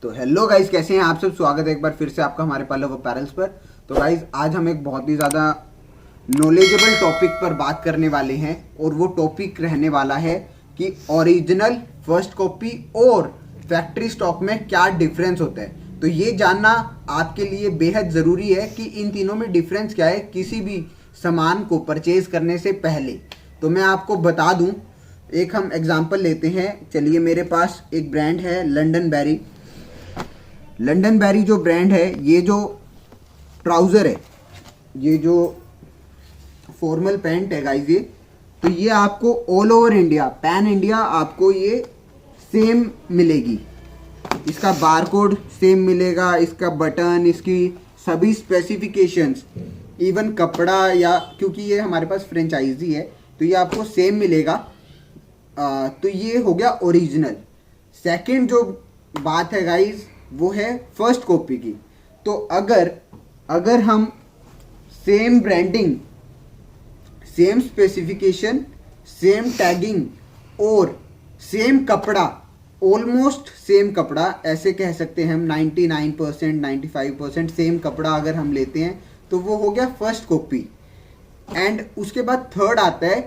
तो hello guys, कैसे हैं आप सब। स्वागत है एक बार फिर से आपका हमारे पल्लव अपैरल्स पर। तो गाइस आज हम एक बहुत ही ज़्यादा नॉलेजेबल टॉपिक पर बात करने वाले हैं और वो टॉपिक रहने वाला है कि ओरिजिनल, फर्स्ट कॉपी और फैक्ट्री स्टॉक में क्या डिफरेंस होता है। तो ये जानना आपके लिए बेहद ज़रूरी है कि इन तीनों में डिफरेंस क्या है किसी भी सामान को परचेज करने से पहले। तो मैं आपको बता दूं, एक हम एग्जांपल लेते हैं। चलिए, मेरे पास एक ब्रांड है लंडन बैरी। लंडन बैरी जो ब्रांड है, ये जो ट्राउज़र है, ये जो फॉर्मल पैंट है गाइस, ये तो ये आपको all over India, pan India आपको ये सेम मिलेगी। इसका बारकोड सेम मिलेगा, इसका बटन, इसकी सभी स्पेसिफिकेशंस, इवन कपड़ा, या क्योंकि ये हमारे पास फ्रेंचाइजी है तो ये आपको सेम मिलेगा। तो ये हो गया ओरिजिनल। सेकंड जो बात है गाइस, वो है फर्स्ट कॉपी की। तो अगर हम same branding, same specification, same tagging और सेम कपड़ा, ऑलमोस्ट सेम कपड़ा, ऐसे कह सकते हैं हम 99%, 95% सेम कपड़ा अगर हम लेते हैं तो वो हो गया फर्स्ट कॉपी। एंड उसके बाद थर्ड आता है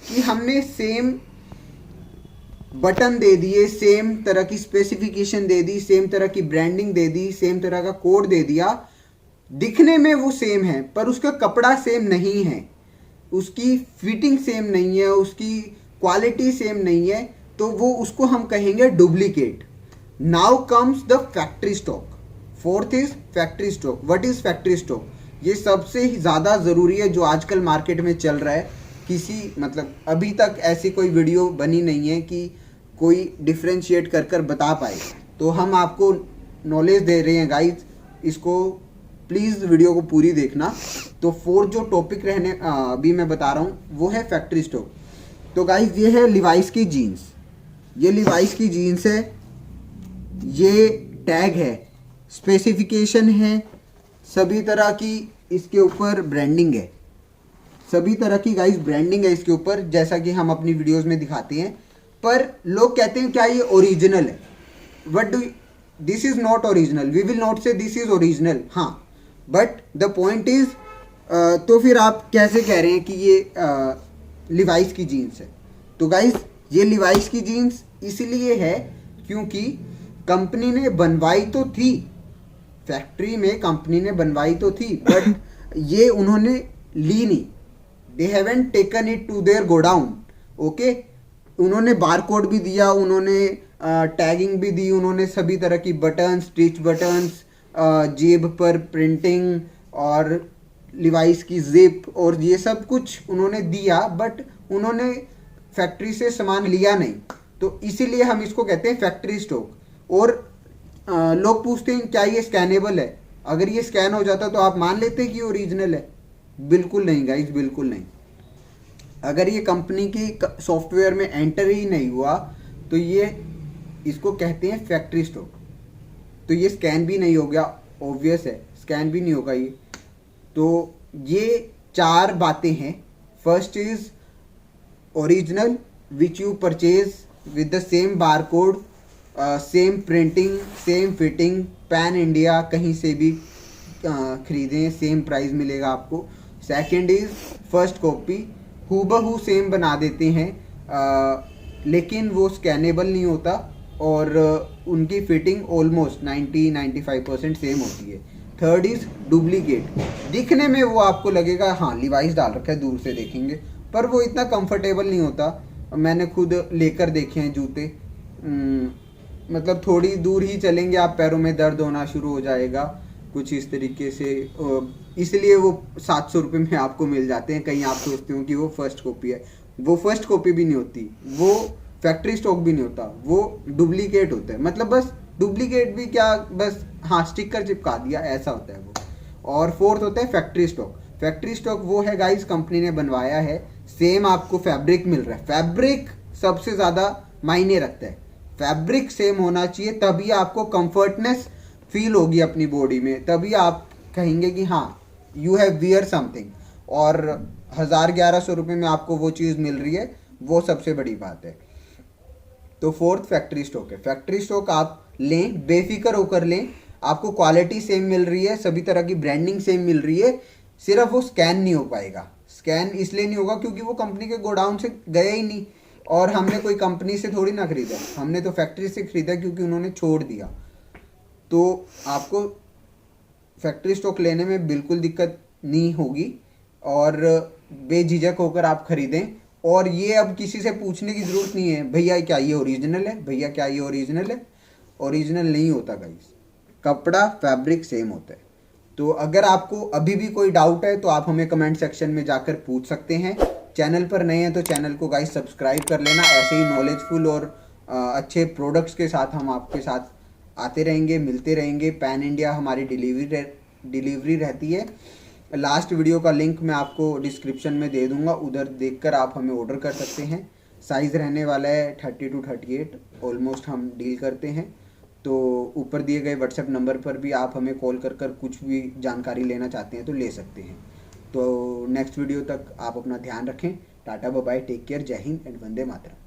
कि हमने सेम बटन दे दिए, सेम तरह की स्पेसिफिकेशन दे दी, सेम तरह की ब्रांडिंग दे दी, सेम तरह का कोड दे दिया, दिखने में वो सेम है पर उसका कपड़ा सेम नहीं है, उसकी फिटिंग सेम नहीं है, उसकी क्वालिटी सेम नहीं है, तो वो उसको हम कहेंगे duplicate. Now comes the factory stock. Fourth is factory stock. What is factory stock? ये सबसे ज़्यादा ज़रूरी है जो आजकल मार्केट में चल रहा है। मतलब अभी तक ऐसी कोई वीडियो बनी नहीं है कि कोई डिफ्रेंशिएट कर बता पाए। तो हम आपको नॉलेज दे रहे हैं गाइज, इसको प्लीज़ वीडियो को पूरी देखना। तो फोर्थ जो टॉपिक रहने अभी मैं बता रहा हूँ वो है फैक्ट्री स्टॉक। तो गाइज ये है लिवाइस की जीन्स। ये लिवाइस की जीन्स है, ये टैग है, स्पेसिफिकेशन है, सभी तरह की इसके ऊपर ब्रांडिंग है, सभी तरह की गाइस ब्रांडिंग है इसके ऊपर, जैसा कि हम अपनी वीडियोस में दिखाते हैं। पर लोग कहते हैं क्या ये ओरिजिनल है? What do this is not original, we will not say this is original. हाँ, बट द पॉइंट इज, तो फिर आप कैसे कह रहे हैं कि ये लिवाइस की जीन्स है? तो गाइस ये लिवाइस की जीन्स इसलिए है क्योंकि कंपनी ने बनवाई तो थी, फैक्ट्री में कंपनी ने बनवाई तो थी, बट ये उन्होंने ली नहीं। They haven't taken it to their godown. Okay, उन्होंने बारकोड भी दिया, उन्होंने टैगिंग भी दी, उन्होंने सभी तरह की बटन, स्टिच बटन्स, जेब पर प्रिंटिंग और लिवाइस की जिप और ये सब कुछ उन्होंने दिया, बट उन्होंने फैक्ट्री से सामान लिया नहीं। तो इसीलिए हम इसको कहते हैं फैक्ट्री स्टॉक। और लोग पूछते हैं क्या ये स्कैनेबल है? अगर ये स्कैन हो जाता तो आप मान लेते कि ओरिजिनल है? बिल्कुल नहीं गाइस, बिल्कुल नहीं। अगर ये कंपनी की सॉफ्टवेयर में एंटर ही नहीं हुआ तो ये इसको कहते हैं फैक्ट्री स्टॉक। तो ये स्कैन भी नहीं हो गया, ऑब्वियस है स्कैन भी नहीं होगा ये। तो ये चार बातें हैं। First is original which you purchase with the same barcode, same printing, same fitting, pan India, कहीं से भी खरीदें सेम प्राइस मिलेगा आपको। सेकंड इज फर्स्ट कॉपी, हूबहू सेम बना देते हैं, लेकिन वो स्कैनेबल नहीं होता और उनकी फिटिंग ऑलमोस्ट 90-95% सेम होती है। थर्ड इज डुप्लीकेट, दिखने में वो आपको लगेगा हाँ लिवाइस डाल रखा है, दूर से देखेंगे, पर वो इतना कंफर्टेबल नहीं होता। मैंने खुद लेकर देखे हैं जूते, मतलब थोड़ी दूर ही चलेंगे आप, पैरों में दर्द होना शुरू हो जाएगा कुछ इस तरीके से। इसलिए वो 700 रुपये में आपको मिल जाते हैं। कहीं आप सोचते हो कि वो फर्स्ट कॉपी है, वो फर्स्ट कॉपी भी नहीं होती, वो फैक्ट्री स्टॉक भी नहीं होता, वो डुप्लीकेट होता है। मतलब बस डुप्लीकेट भी क्या, बस हाँ स्टिकर चिपका दिया, ऐसा होता है वो। और फोर्थ होता है फैक्ट्री स्टॉक। फैक्ट्री स्टॉक वो है गाइस, कंपनी ने बनवाया है, सेम आपको फैब्रिक मिल रहा है। फैब्रिक सबसे ज़्यादा मायने रखता है, फैब्रिक सेम होना चाहिए, तभी आपको कंफर्टनेस फील होगी अपनी बॉडी में, तभी आप कहेंगे कि हाँ यू हैव वियर समथिंग। और 1000-1100 रुपये में आपको वो चीज़ मिल रही है, वो सबसे बड़ी बात है। तो फोर्थ फैक्ट्री स्टॉक है। फैक्ट्री स्टॉक आप लें, बेफिक्र होकर लें। आपको क्वालिटी सेम मिल रही है, सभी तरह की ब्रांडिंग सेम मिल रही है, सिर्फ वो स्कैन नहीं हो पाएगा। स्कैन इसलिए नहीं होगा क्योंकि वो कंपनी के गोडाउन से गया ही नहीं, और हमने कोई कंपनी से थोड़ी ना खरीदा, हमने तो फैक्ट्री से खरीदा क्योंकि उन्होंने छोड़ दिया। तो आपको फैक्ट्री स्टॉक लेने में बिल्कुल दिक्कत नहीं होगी और बेझिझक होकर आप खरीदें। और ये अब किसी से पूछने की ज़रूरत नहीं है, भैया क्या ये ओरिजिनल है, भैया क्या ये ओरिजिनल है। ओरिजिनल नहीं होता गाइस, कपड़ा फैब्रिक सेम होता है। तो अगर आपको अभी भी कोई डाउट है तो आप हमें कमेंट सेक्शन में जाकर पूछ सकते हैं। चैनल पर नए हैं तो चैनल को गाइस सब्सक्राइब कर लेना। ऐसे ही नॉलेजफुल और अच्छे प्रोडक्ट्स के साथ हम आपके साथ आते रहेंगे, मिलते रहेंगे। पैन इंडिया हमारी डिलीवरी रहती है। लास्ट वीडियो का लिंक मैं आपको डिस्क्रिप्शन में दे दूंगा, उधर देखकर आप हमें ऑर्डर कर सकते हैं। साइज़ रहने वाला है 30 to 38 ऑलमोस्ट हम डील करते हैं। तो ऊपर दिए गए व्हाट्सएप नंबर पर भी आप हमें कॉल कर कुछ भी जानकारी लेना चाहते हैं तो ले सकते हैं। तो नेक्स्ट वीडियो तक आप अपना ध्यान रखें। Tata bye bye, take care, जय हिंद एंड वंदे मातरम।